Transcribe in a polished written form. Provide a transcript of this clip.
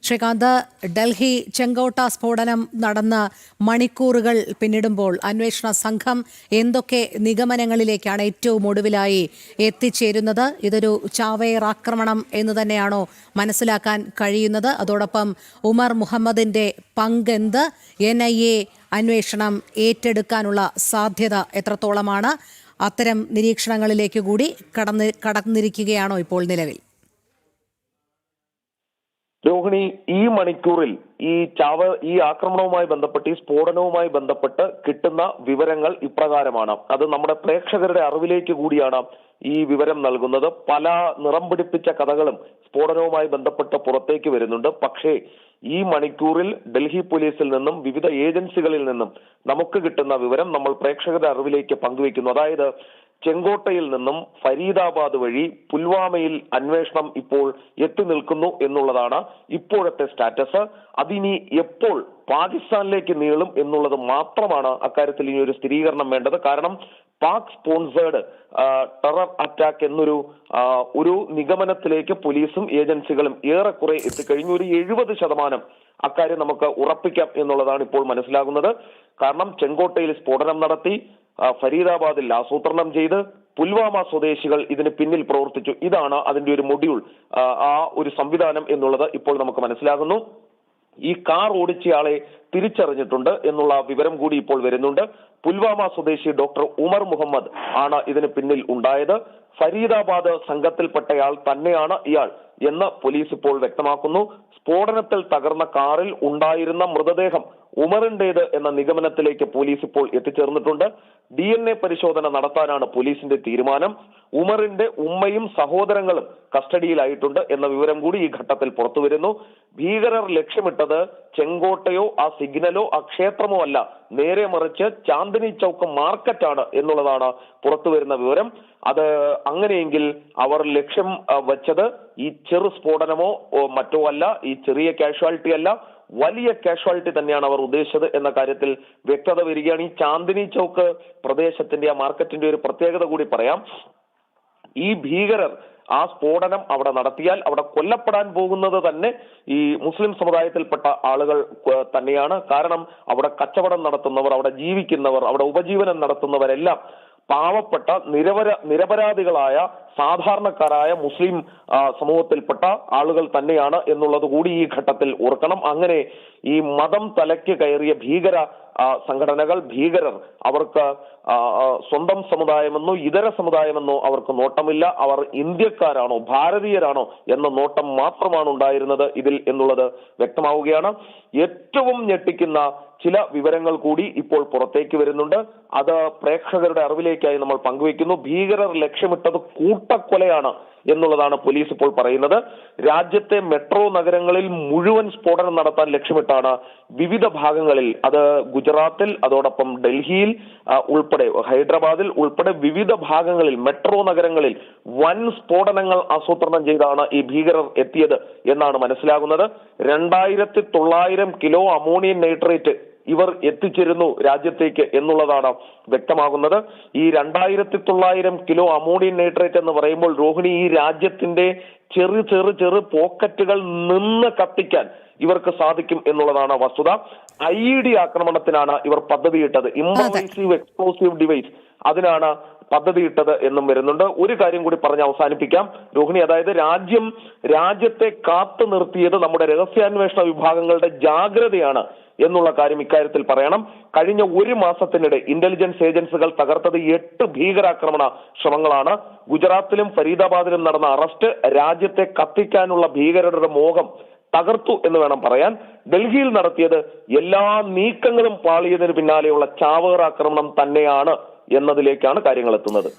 ശ്രീകാന്ത്, ഡൽഹി ചെങ്കോട്ട സ്ഫോടനം നടന്ന് മണിക്കൂറുകൾ പിന്നിടുമ്പോൾ അന്വേഷണ സംഘം എന്തൊക്കെ നിഗമനങ്ങളിലേക്കാണ് ഏറ്റവും ഒടുവിലായി എത്തിച്ചേരുന്നത്? ഇതൊരു ചാവേർ ആക്രമണം എന്ന് തന്നെയാണോ മനസ്സിലാക്കാൻ കഴിയുന്നത്? അതോടൊപ്പം ഉമർ മുഹമ്മദിന്റെ പങ്കെന്ത്? NIA അന്വേഷണം ഏറ്റെടുക്കാനുള്ള സാധ്യത എത്രത്തോളമാണ്? അത്തരം നിരീക്ഷണങ്ങളിലേക്ക് കൂടി കടന്നിരിക്കുകയാണോ ഇപ്പോൾ നിലവിൽ? രോഹിണി, ഈ മണിക്കൂറിൽ ഈ ആക്രമണവുമായി ബന്ധപ്പെട്ട്, ഈ സ്ഫോടനവുമായി ബന്ധപ്പെട്ട് കിട്ടുന്ന വിവരങ്ങൾ ഇപ്രകാരമാണ്. അത് നമ്മുടെ പ്രേക്ഷകരുടെ അറിവിലേക്ക് കൂടിയാണ് ഈ വിവരം നൽകുന്നത്. പല നിറം പിടിപ്പിച്ച കഥകളും സ്ഫോടനവുമായി ബന്ധപ്പെട്ട് പുറത്തേക്ക് വരുന്നുണ്ട്. പക്ഷേ ഈ മണിക്കൂറിൽ ഡൽഹി പോലീസിൽ നിന്നും വിവിധ ഏജൻസികളിൽ നിന്നും നമുക്ക് കിട്ടുന്ന വിവരം നമ്മൾ പ്രേക്ഷകരുടെ അറിവിലേക്ക് പങ്കുവയ്ക്കുന്നു. അതായത് ചെങ്കോട്ടയിൽ നിന്നും ഫരീദാബാദ് വഴി പുൽവാമയിൽ അന്വേഷണം ഇപ്പോൾ എത്തി നിൽക്കുന്നു എന്നുള്ളതാണ് ഇപ്പോഴത്തെ സ്റ്റാറ്റസ്. അതിനി എപ്പോൾ പാകിസ്ഥാനിലേക്ക് നീളും എന്നുള്ളത് മാത്രമാണ് അക്കാര്യത്തിൽ ഇനി ഒരു സ്ഥിരീകരണം വേണ്ടത്. കാരണം പാക് സ്പോൺസേർഡ് ടെറർ അറ്റാക്ക് എന്നൊരു നിഗമനത്തിലേക്ക് പോലീസും ഏജൻസികളും ഏറെക്കുറെ എത്തിക്കഴിഞ്ഞു. ഒരു 70% അക്കാര്യം നമുക്ക് ഉറപ്പിക്കാം എന്നുള്ളതാണ് ഇപ്പോൾ മനസ്സിലാകുന്നത്. കാരണം ചെങ്കോട്ടയിൽ സ്ഫോടനം നടത്തി, ഫരീദാബാദിൽ ആസൂത്രണം ചെയ്ത്, പുൽവാമ സ്വദേശികൾ ഇതിന് പിന്നിൽ പ്രവർത്തിച്ചു. ഇതാണ് അതിന്റെ ഒരു മൊഡ്യൂൾ, ആ ഒരു സംവിധാനം എന്നുള്ളത് ഇപ്പോൾ നമുക്ക് മനസ്സിലാകുന്നു. ഈ കാർ ഓടിച്ചയാളെ തിരിച്ചറിഞ്ഞിട്ടുണ്ട് എന്നുള്ള വിവരം കൂടി ഇപ്പോൾ വരുന്നുണ്ട്. പുൽവാമ സ്വദേശി ഡോക്ടർ ഉമർ മുഹമ്മദ് ആണ് ഇതിന് പിന്നിൽ ഉണ്ടായത്. ഫരീദാബാദ് സംഘത്തിൽപ്പെട്ടയാൾ തന്നെയാണ് ഇയാൾ എന്ന് പോലീസ് ഇപ്പോൾ വ്യക്തമാക്കുന്നു. സ്ഫോടനത്തിൽ തകർന്ന കാറിൽ ഉണ്ടായിരുന്ന മൃതദേഹം ഉമറിന്റേത് എന്ന നിഗമനത്തിലേക്ക് പോലീസ് ഇപ്പോൾ എത്തിച്ചേർന്നിട്ടുണ്ട്. DNA പരിശോധന നടത്താനാണ് പോലീസിന്റെ തീരുമാനം. ഉമറിന്റെ ഉമ്മയും സഹോദരങ്ങളും കസ്റ്റഡിയിലായിട്ടുണ്ട് എന്ന വിവരം കൂടി ഈ ഘട്ടത്തിൽ പുറത്തുവരുന്നു. ഭീകരർ ലക്ഷ്യമിട്ടത് ചെങ്കോട്ടയോ ആ സിഗ്നലോ ആ ക്ഷേത്രമോ അല്ല, നേരെ മറിച്ച് ചാന്ദിനി ചൗക്ക് മാർക്കറ്റാണ് എന്നുള്ളതാണ് പുറത്തുവരുന്ന വിവരം. അത് അങ്ങനെയെങ്കിൽ അവർ ലക്ഷ്യം വച്ചത് ഈ ചെറു സ്ഫോടനമോ മറ്റോ അല്ല, ഈ ചെറിയ കാഷ്വാലിറ്റി അല്ല, വലിയ കാഷ്വാലിറ്റി തന്നെയാണ് അവർ ഉദ്ദേശിച്ചത് എന്ന കാര്യത്തിൽ വ്യക്തത വരികയാണ്. ഈ ചാന്ദിനി ചൗക്ക് പ്രദേശത്തിന്റെ, ആ മാർക്കറ്റിന്റെ ഒരു പ്രത്യേകത കൂടി പറയാം. ഈ ഭീകരർ ആ സ്ഫോടനം അവിടെ നടത്തിയാൽ അവിടെ കൊല്ലപ്പെടാൻ പോകുന്നത് തന്നെ ഈ മുസ്ലിം സമുദായത്തിൽപ്പെട്ട ആളുകൾ തന്നെയാണ്. കാരണം അവിടെ കച്ചവടം നടത്തുന്നവർ, അവിടെ ജീവിക്കുന്നവർ, അവിടെ ഉപജീവനം നടത്തുന്നവരെല്ലാം പാവപ്പെട്ട നിരപരാധികളായ സാധാരണക്കാരായ മുസ്ലിം സമൂഹത്തിൽപ്പെട്ട ആളുകൾ തന്നെയാണ് എന്നുള്ളത് കൂടി ഈ ഘട്ടത്തിൽ ഓർക്കണം. അങ്ങനെ ഈ മതം തലയ്ക്ക് കയറിയ ഭീകര സംഘടനകൾ, ഭീകരർ, അവർക്ക് സ്വന്തം സമുദായമെന്നോ ഇതര സമുദായമെന്നോ അവർക്ക് നോട്ടമില്ല. അവർ ഇന്ത്യക്കാരാണോ ഭാരതീയരാണോ എന്ന നോട്ടം മാത്രമാണ് ഉണ്ടായിരുന്നത് ഇതിൽ എന്നുള്ളത് വ്യക്തമാവുകയാണ്. ഏറ്റവും ഞെട്ടിക്കുന്ന ചില വിവരങ്ങൾ കൂടി ഇപ്പോൾ പുറത്തേക്ക് വരുന്നുണ്ട്. അത് പ്രേക്ഷകരുടെ അറിവിലേക്കായി നമ്മൾ പങ്കുവയ്ക്കുന്നു. ഭീകരർ ലക്ഷ്യമിട്ടത് കൂട്ടക്കൊലയാണ് എന്നുള്ളതാണ് പോലീസ് ഇപ്പോൾ പറയുന്നത്. രാജ്യത്തെ മെട്രോ നഗരങ്ങളിൽ മുഴുവൻ സ്ഫോടനം നടത്താൻ ലക്ഷ്യമിട്ടാണ് വിവിധ ഭാഗങ്ങളിൽ, അത് ഗുജറാത്തിൽ, അതോടൊപ്പം ഡൽഹിയിൽ ഉൾപ്പെടെ, ഹൈദരാബാദിൽ ഉൾപ്പെടെ വിവിധ ഭാഗങ്ങളിൽ, മെട്രോ നഗരങ്ങളിൽ വൻ സ്ഫോടനങ്ങൾ ആസൂത്രണം ചെയ്താണ് ഈ ഭീകരർ എത്തിയത് എന്നാണ് മനസ്സിലാകുന്നത്. 2900 കിലോ അമോണിയം നൈട്രേറ്റ് ഇവർ എത്തിച്ചിരുന്നു രാജ്യത്തേക്ക് എന്നുള്ളതാണ് വ്യക്തമാകുന്നത്. ഈ 2900 കിലോ അമോണിയം നൈട്രേറ്റ് എന്ന് പറയുമ്പോൾ രോഹിണി, ഈ രാജ്യത്തിന്റെ ചെറു പോക്കറ്റുകൾ നിന്ന് കത്തിക്കാൻ ഇവർക്ക് സാധിക്കും എന്നുള്ളതാണ് വസ്തുത. IED ആക്രമണത്തിനാണ് ഇവർ പദ്ധതിയിട്ടത്, ഇംപ്രൊവൈസീവ് എക്സ്പ്ലോസീവ് ഡിവൈസ്, അതിനാണ് പദ്ധതിയിട്ടത് എന്നും വരുന്നുണ്ട്. ഒരു കാര്യം കൂടി പറഞ്ഞ് അവസാനിപ്പിക്കാം രോഹിണി. അതായത് രാജ്യത്തെ കാത്തു നിർത്തിയത് നമ്മുടെ രഹസ്യാന്വേഷണ വിഭാഗങ്ങളുടെ ജാഗ്രതയാണ് എന്നുള്ള കാര്യം ഇക്കാര്യത്തിൽ പറയണം. കഴിഞ്ഞ ഒരു മാസത്തിനിടെ ഇന്റലിജൻസ് ഏജൻസികൾ തകർത്തത് 8 ഭീകരാക്രമണ ശ്രമങ്ങളാണ്. ഗുജറാത്തിലും ഫരീദാബാദിലും നടന്ന അറസ്റ്റ് രാജ്യത്തെ കത്തിക്കാനുള്ള ഭീകരരുടെ മോഹം തകർത്തു എന്ന് വേണം പറയാൻ. ഡൽഹിയിൽ നടത്തിയത് എല്ലാ നീക്കങ്ങളും പാളിയതിന് പിന്നാലെയുള്ള ചാവേർ ആക്രമണം തന്നെയാണ് എന്നതിലേക്കാണ് കാര്യങ്ങൾ എത്തുന്നത്.